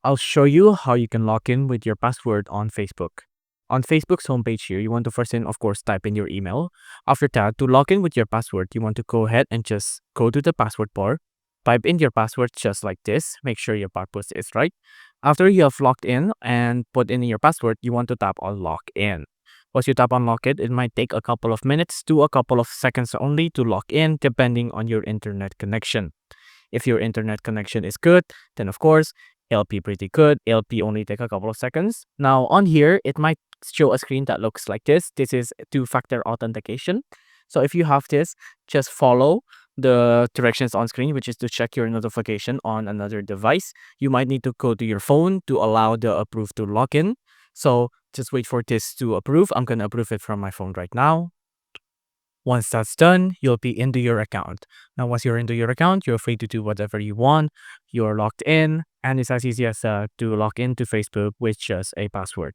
I'll show you how you can log in with your password on Facebook. On Facebook's homepage here, you want to first, of course, type in your email. After that, to log in with your password, you want to go ahead and just go to the password bar, type in your password just like this. Make sure your password is right. After you have logged in and put in your password, you want to tap on log in. Once you tap on log in, it might take a couple of minutes to a couple of seconds only to log in, depending on your internet connection. If your internet connection is good, then of course, LP pretty good. LP only take a couple of seconds. Now on here, it might show a screen that looks like this. This is two-factor authentication. So if you have this, just follow the directions on screen, which is to check your notification on another device. You might need to go to your phone to allow the approve to log in. So just wait for this to approve. I'm going to approve it from my phone right now. Once that's done, you'll be into your account. Now, once you're into your account, you're free to do whatever you want. You're logged in, and it's as easy as to log into Facebook with just a password.